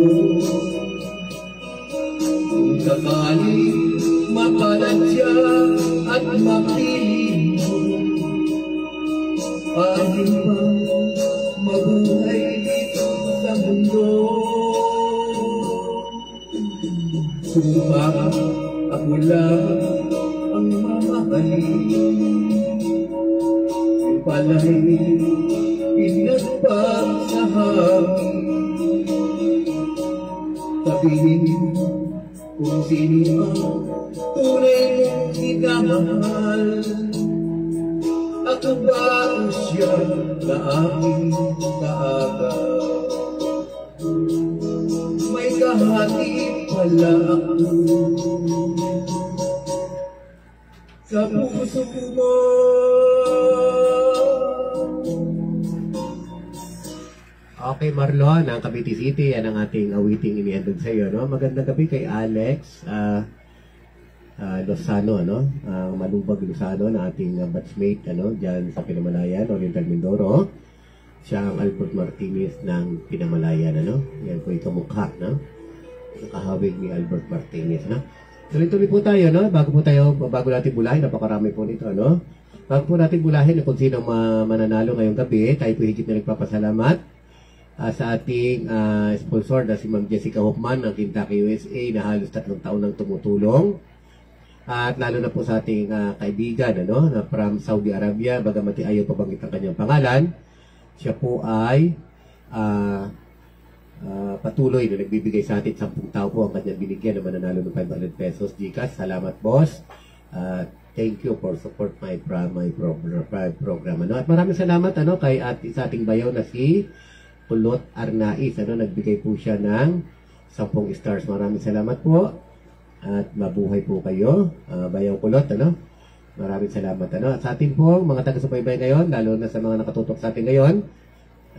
Kung sakali mapaladya at mapili mo, paano ba mabuhay dito sa mundo? Kung baka ako lang ang mamahalin, yung pala'y pinagpagsahangin. Sabihin kung sino ang tunay mong minamahal. Ako ba o siya na aking kaagad? May kahati pala ako sa puso mo. Okay, Marlon, ang Cavite City, yan ang ating awiting inihandog sa iyo, no? Magandang gabi kay Alex Lozano, no? Ang Malumbag Lozano, na ating batchmate, ano, dyan sa Pinamalayan, Oriental Mindoro. Siya ang Albert Martinez ng Pinamalayan, ano? Yan po itong mukha, no? Nakahawig ni Albert Martinez, no? Tuloy-tuloy po tayo, no? Bago natin bulahin, napakarami po nito, no? Bago po natin bulahin kung sino mananalo ngayong gabi, tayo po higit na nagpapasalamat sa ating sponsor na si Ma'am Jessica Hoffman ng Kentucky, USA, na halos 3 taon nang tumutulong. At lalo na po sa ating kaibigan, ano, na from Saudi Arabia, bagamat ayaw pabanggit ang kanyang pangalan. Siya po ay patuloy na nagbibigay sa atin 10 tao po ang kanyang binigyan na mananalo ng 500 pesos. Gcash, salamat boss. Thank you for support my program. Ano? At maraming salamat, ano, kay sa ating bayaw na si Kulot Arnaiz, ano, nagbigay po siya ng 10 stars. Maraming salamat po at mabuhay po kayo, Bayaw Kulot, ano. Maraming salamat. Ano? Sa atin po, mga taga-subaybay ngayon, lalo na sa mga nakatutok sa atin ngayon,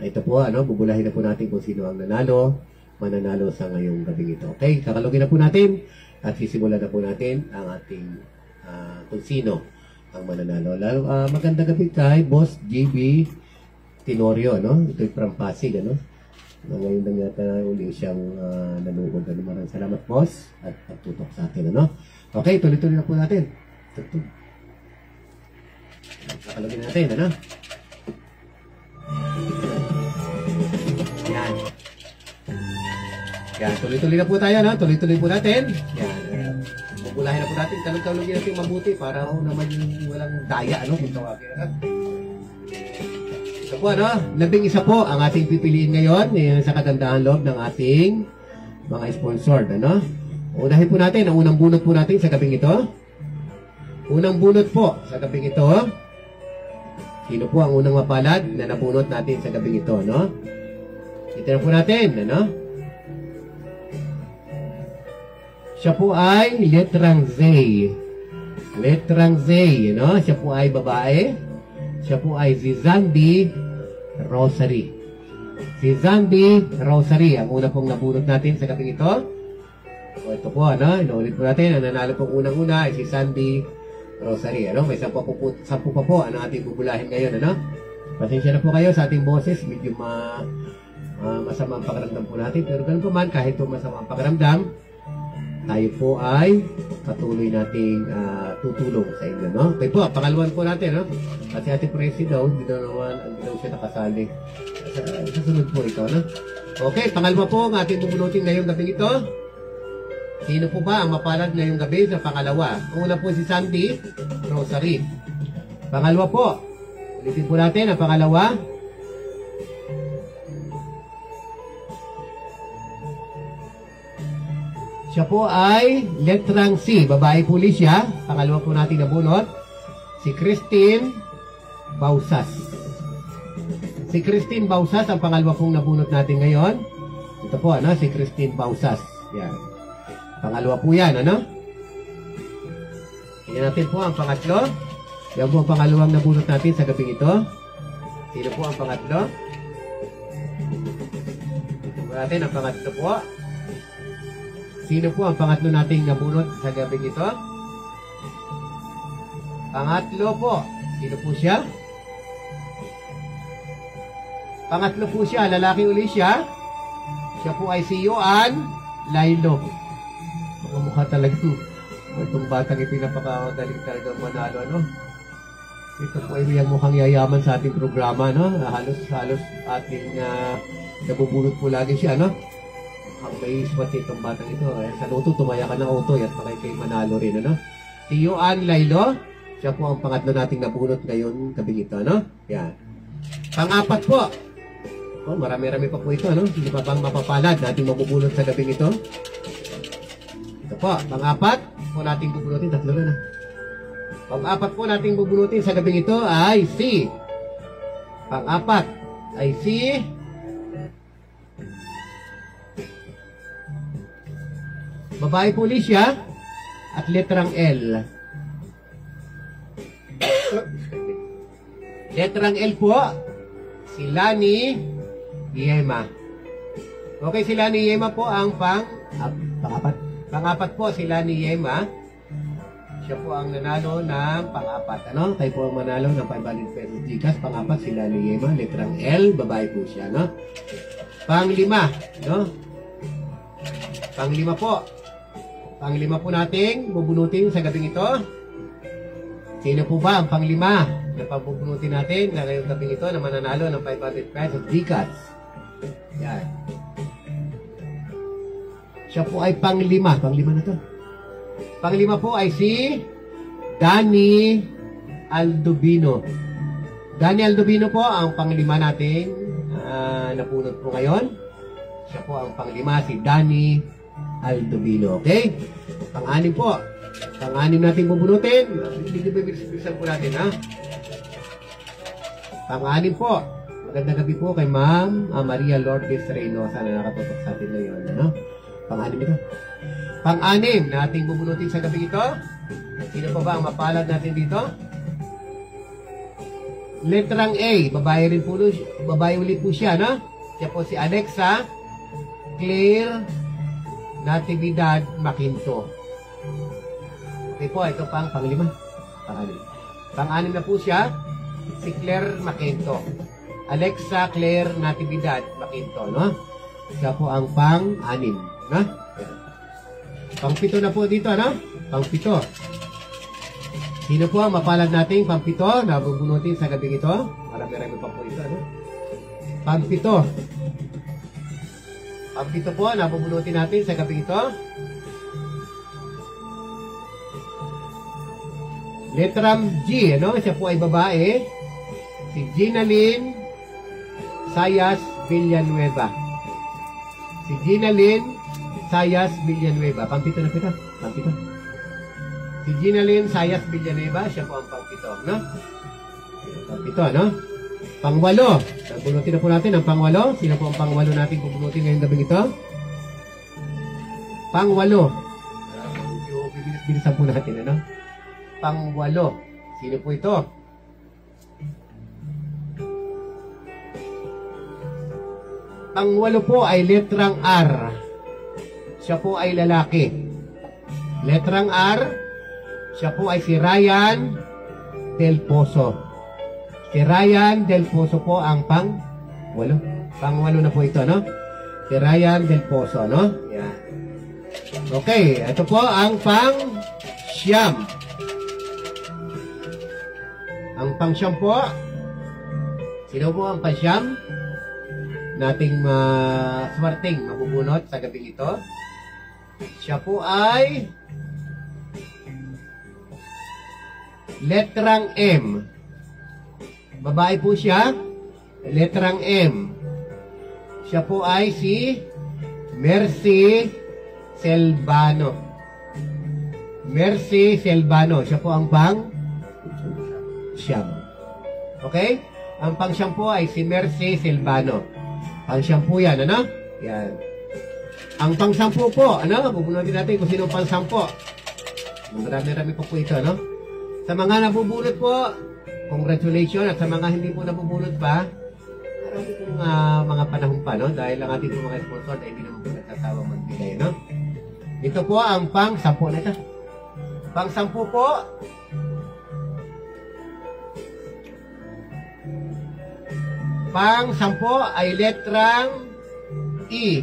ito po, bubulahin na po natin kung sino ang mananalo sa ngayong gabi ito. Okay, kakalogin na po natin at sisimulan na po natin ang ating kung sino ang mananalo. Magandang gabi kay Boss GB Tenorio, Ito'y from Pasig, Ngayon lang yata uli siyang nanood. Maraming salamat, Boss, at pagtutok sa atin, Okay, tuloy-tuloy na po natin. Kakalogin natin, Yan. Yan, tuloy-tuloy na po tayo, Tuloy-tuloy po natin. Yan. Bubulahin na po natin. Talog-talogin natin mabuti para naman yung walang daya, kung tawagin, Ito po, 11 po ang ating pipiliin ngayon sa kagandahan loob ng ating mga sponsored, Unahin po natin, ang unang bunot po natin sa gabing ito. Unang bunot po sa gabing ito. Sino po ang unang mapalad na nabunot natin sa gabing ito, Ito na po natin, Siya po ay letrang Z. Letrang Z, Siya po ay babae. Siya po ay si Zandy Rosary. Si Zandy Rosary, ang una pong nabunot natin sa gabing ito. O ito po, inuulit po natin. Ang nanalo pong unang-una ay si Zandy Rosary, May 10 pa po ang ating bubulahin ngayon, Pasensya na po kayo sa ating boses. Medyo masama ang pakiramdam po natin. Pero ganun po man, kahit po masama ang pakiramdam, tayo po ay patuloy nating tutulong sa inyo, Okay po, pangaluan po natin, Kasi ating presi daw, hindi daw siya nakasali. Sa sunod po ito, Okay, pangalawa po ang ating bubunutin ngayong gabi ito. Sino po ba ang mapalad ngayong gabi sa pangalawa? Ang una po si Sandy Rosary. Pangalawa po, ulitin po natin ang pangalawa. Siya po ay letrang C. Babae po siya. Pangalawa po natin nabunot. Si Christine Bausas. Si Christine Bausas ang pangalawa pong nabunot natin ngayon. Ito po, si Christine Bausas. Yan. Pangalawa po yan, Tingnan natin po ang pangatlo. Yan po ang pangalawang nabunot natin sa gabing ito. Sino po ang pangatlo? Tingnan natin ang pangatlo po. Sino po ang pangatlo nating nabunot sa gabing ito? Pangatlo po. Sino po siya? Pangatlo po siya. Lalaki uli siya. Siya po ay si Yoan Lailo. Mukha talaga itong batang ito napakadaling talaga manalo, Ito po ay mukhang yayaman sa ating programa, Halos ating nabubulot po lagi siya, Ang may swat itong batang ito. Sa loto, tumaya ka ng auto at kay manalo rin, Si Yoan Lailo, siya po ang pangatlo nating nabunot ngayon gabi ito, Yan. Pang-apat po. Marami-rami pa po ito, Hindi pa bang mapapalad nating mabubunot sa gabi ito? Ito po, pang-apat po nating bubunutin. Tatlo na. Pang-apat po nating bubunutin sa gabing ito ay si. Pang-apat ay si babae po siya at letrang L. Letrang L po, si Lani Yema. Okay, si Lani Yema po ang pang-apat. Pang-apat po si Lani Yema. Siya po ang nanalo ng pang-apat. Kayo po ang manalo ng 500 pesos Gcash. Pang-apat si Lani Yema. Letrang L. Babae po siya. Pang-lima. Pang-lima po. Pang-lima po nating bubunutin sa gabing ito. Sino po ba ang pang-lima na pabubunutin natin na ngayong gabing ito na mananalo ng 500 pesos Gcash? Yan. Siya po ay pang-lima. Pang-lima na to. Pang-lima po ay si Danny Aldovino. Danny Aldovino po ang pang-lima nating napunot po ngayon. Siya po ang pang-lima, si Danny Aldovino. Okay? Pang-anim po. Pang-anim natin bubunutin. Hindi ba bilisan po natin, Pang-anim po. Magandang gabi po kay Ma'am Maria Lourdes Reynosa na nakatutok sa atin ngayon. Pang-anim ito. Pang-anim na ating bubunutin sa gabi ito Sino pa ba ang mapalad natin dito? Letrang A, babae rin po, babae ulit po siya, no? Siya po si Alexa Claire Natividad Maquinto. Okay po, ito pang panglima. Pang-anim na po siya, si Claire Maquinto. Alexa Claire Natividad Maquinto, no? Siya po ang pang-anim, no? Pang-pito na po dito, no? Pang-pito. Sino po ang mapalad nating pang-pito na bubunutin sa gabi ito? Marami-rami pa po ito, no? Pang-pito. Pang-pito po na bubunutin natin sa gabi ito. Letram G, no? Siya po ay babae. Si Ginalyn Sayas Villanueva. Si Ginalyn Sayas Villanueva. Pang-pito na po ito. Pang-pito. Si Ginalyn Sayas Villanueva, siya po ang pang-pito, no? Pang-pito, no? Pang-walo. Bunutin na po natin ang pang-walo. Sino po ang pang-walo natin bubunutin ngayong gabi ito? Pang-walo. Bilis-bilisan po natin, ano? Pang-walo. Sino po ito? Pang-walo po ay letrang R. Siya po ay lalaki. Letrang R. Siya po ay si Ryan Del Pozo. Si Ryan Del Pozo po ang pang-walo. Pang-walo na po ito, no? Si Ryan Del Pozo, no? Yan. Okay, ito po ang pang-siyam. Ang pang-siyam po, sino po ang pang-siyam? Nating swarting mabubunot sa gabi ito. Siya po ay letrang M. Babae po siya. Letrang M. Siya po ay si Mercy Selbano. Mercy Selbano. Siya po ang pang-siyam. Okay? Ang pang-siyam po ay si Mercy Selbano. Pang-siyam po yan, ano? Yan. Ang pang-sampo po, ano? Bubunutin natin kung sino pang-sampo. Marami-rami po ito, no? Sa mga nabubulot po, congratulations. At sa mga hindi po nabubulot pa, marami pong mga panahon pa, no? Dahil ang ating mga sponsor na hindi naman po nagtatawang magbigay, no? Ito po ang pang-sampo na ito. Pang-sampo po, pang-sampo ay letrang E.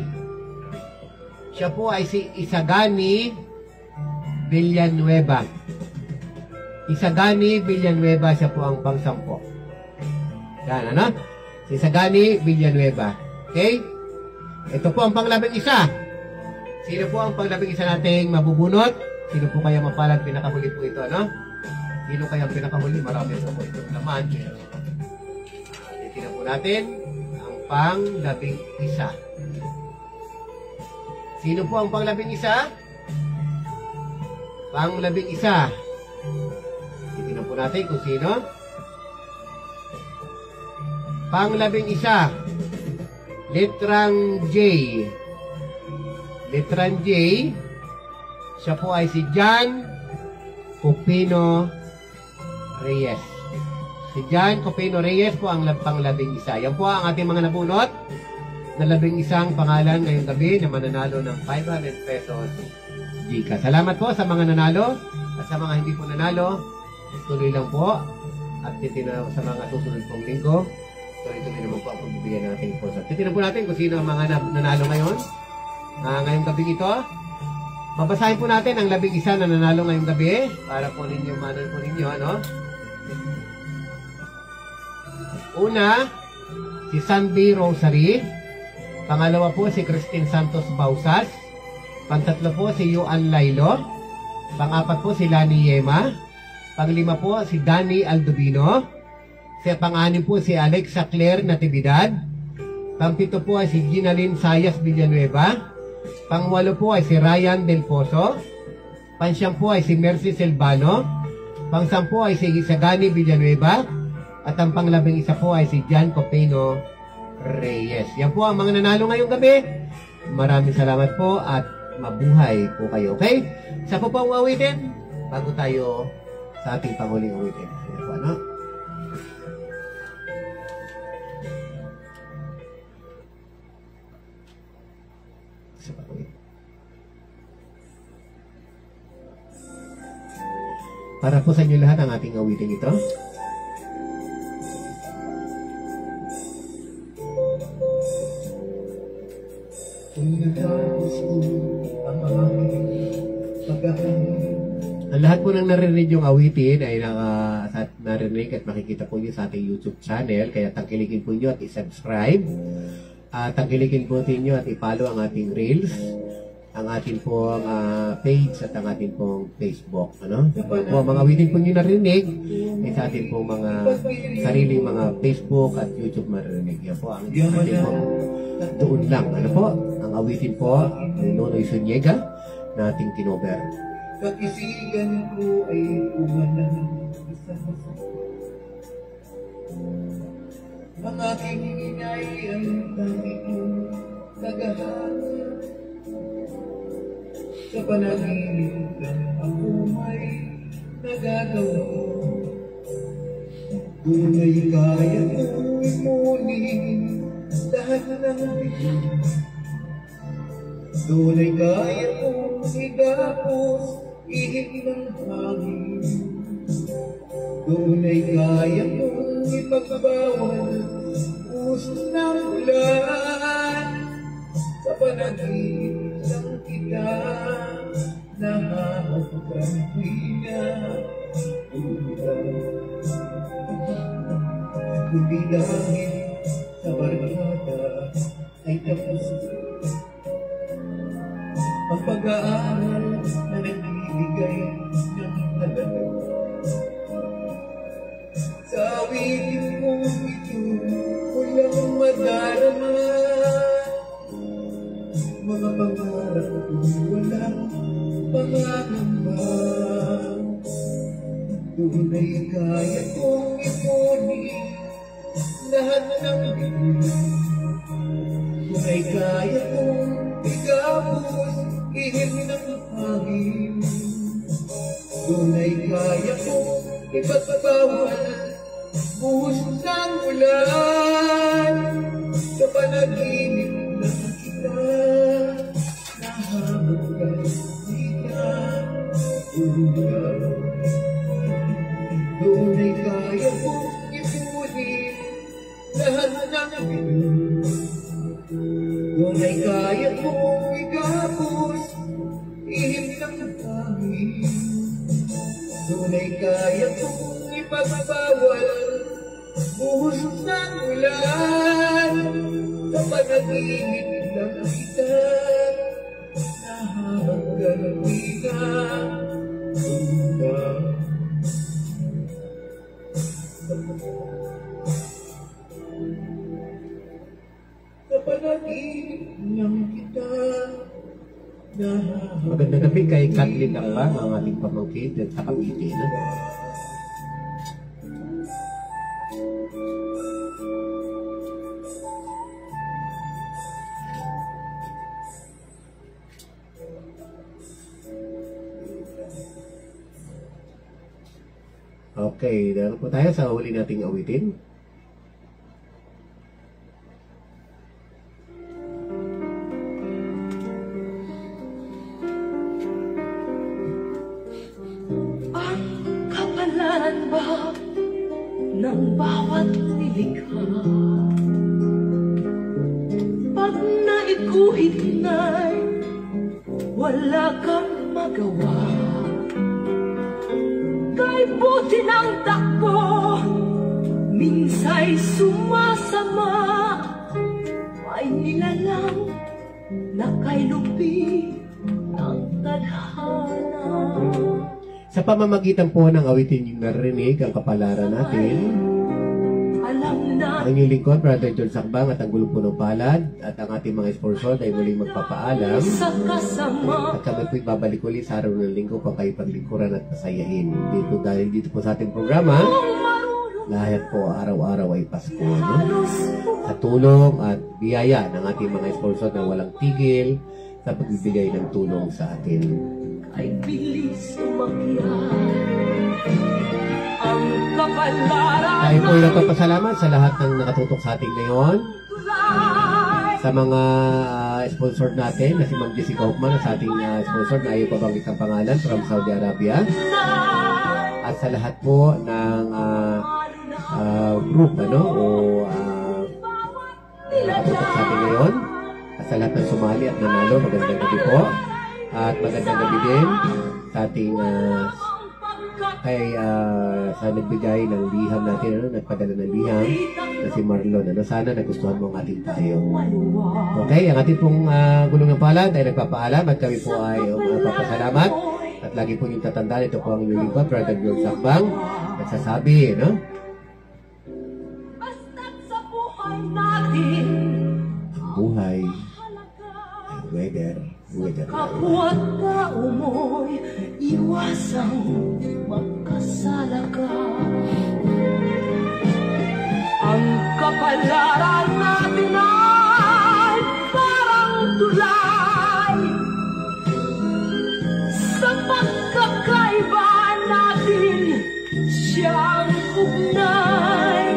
Siya po ay si Isagani Villanueva. Isagani Villanueva, siya po ang pang-sampo. Yan, ano? Si Isagani Villanueva. Okay? Ito po ang pang-labing-isa. Sino po ang pang-labing-isa nating mabubunot? Sino po kaya mapalad? Pinakahuli po ito, no? Sino kaya ang pinakahuli? Marami sa po itong laman. Titignan po natin ang pang-labing-isa. Sino po ang pang-labing-isa? Pang-labing-isa. Titignan po natin kung sino. Pang-labing-isa. Letrang J. Letrang J. Siya po ay si John Copino Reyes. Si John Copino Reyes po ang pang-labing-isa. Yan po ang ating mga nabunot na labing-isang pangalan ngayong gabi na mananalo ng 500 pesos Gika. Salamat po sa mga nanalo at sa mga hindi po nanalo. Tuloy lang po at titignan sa mga susunod pong linggo. Tuloy-tuloy naman po ang pagbibigyan ng ating sponsor. Titignan po natin kung sino ang mga nanalo ngayon. Ngayong gabi ito. Babasahin po natin ang labing-isa na nanalo ngayong gabi para po ninyo manon po ninyo, ano? Una, si Sandy Rosary. Pangalawa po si Christine Santos Bausas. Pantatlo po si Yuan Lailo. Pangapat po si Lani Yema. Panglima po si Danny Aldovino. Pang-anim po si Alexa Claire Natividad. Pangpito po ay si Ginalyn Sayas Villanueva. Pangwalo po ay si Ryan Del Pozo. Pansyam po ay si Mercy Selbano. Pangsampo ay si Isagani Villanueva. At ang panglabing-isa po ay si John Copino Reyes. Yan po ang mga nanalo ngayong gabi. Maraming salamat po at mabuhay po kayo, okay? Sa po pang uwitin, bago tayo sa ating panghuling awitin. Ayan po, ano? Isa pa po ito. Para po sa inyo lahat ang ating awitin ito. Kung natapos ko ang aking pagkakamali. Ang lahat po ng narinig yung awitin ay narinig at makikita po nyo sa ating YouTube channel. Kaya tangkilikin po nyo at i-subscribe. Tangkilikin po nyo at i-follow ang ating Reels, ang ating pong page at ang ating pong Facebook. Ano? Po, mga awitin po nyo narinig ay sa ating pong mga sariling mga Facebook at YouTube marinig. Yan po ang ating pong doon lang. Ano po? Ang awitin po ay Nonoy Zuniga na ating kinover. Pag-isigan ko ay umanang isa. Ang aking inay ang tanging kong naghahanap. Sa panaginip lang ako may nagagawa. Tunay kaya kong ipunin lahat ng bigyan. Tunay kaya kong igapos ihip ng hangin. Tunay kaya kong ipagbawal usos ng ulan. Sa panaginip lang kita nahahagkan tuwina. Kundi langit sa barkada ay tapos ang pag-aaral na nagbibigay ng halaga. Sa awitin kong ito, walang madarama. Mga pangarap ko walang pangangamba. Tunay kaya kong ipunin lahat ng bigay. Tunay kaya kong igapos ihip ng hangin. Tunay kaya kong ipagbawal buhos ng ulan. Sa panaginip na kita nahabagkan kita. Tunay kaya kong ipunin lahat ng bigay. Tunay kaya kong igapos ihip ng hangin. Tunay kaya kong ipagbawal buhos ng ulan. Sa panaginip lang kita nahahagkan kita. Sa panaginip lang kita nahahagkan. Magandang gabi kay Kathleen Akbang, ang ating pamangkin at sa Cavite. Okay, dahil po tayo sa huli nating awitin. Ang kapalaran ba ng bawat nilikha? Pag naiguhit na'y wala kang magawa. Kay buti ng takbo, minsa'y sumasama. May nilalang na kay lupi ng tadhana. Sa pamamagitan po ng awitin yung narinig, ang kapalaran natin, Alam na ang inyong lingkod, Brother John Sakbang at ang Grupo ng Palad at ang ating mga sponsor ay muling magpapaalam. sa kasama. At kami po'y babalik ulit sa araw ng linggo kung kayo paglingkuran at pasayahin. Dito dahil dito po sa ating programa, lahat po araw-araw ay Pasko. No? Sa tulong at biyaya ng ating mga sponsor na walang tigil sa pagbibigay ng tulong sa atin. ay bilis umakyat. Ang kapalaran Tayo po nagpapasalamat sa lahat ng nakatutok sa ating ngayon. Sa mga sponsor natin na si Ma'am Jessica Hoffman, sa ating sponsor na ayaw pabanggit ang pangalan from Saudi Arabia. At sa lahat po ng group o nakatutok sa atin ngayon. At sa lahat ng sumali at nanalo, magandang gabi po. At magandang gabi din sa ating sa nagbigay ng liham natin, nagpadala ng liham na si Marlon. Sana nagustuhan mo ang ating payo. Okay, ang ating pong gulong ng palad ay nagpapaalam at kami po ay papasalamat. At lagi po yung tatandaan, ito po ang inyong lingkod, Brother George Sakbang, nagsasabi, basta't sa buhay natin, buhay ay weather lang. kapwa't tao mo'y iwasang magkasala ka. Ang kapalaran natin ay parang tulay. Sa pagkakaiba natin siyang ugnay.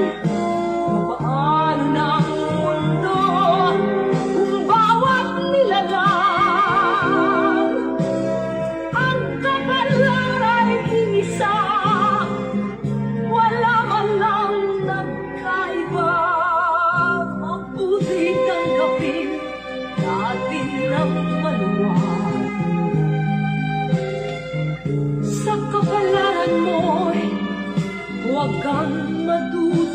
Paano ng mundo kung bawat nilalang ang kapalaran ay isa, wala man lang nagkaiba. Mabuti tanggapin natin ng maluwag. Sa kapalaran mo'y huwag kang matuto.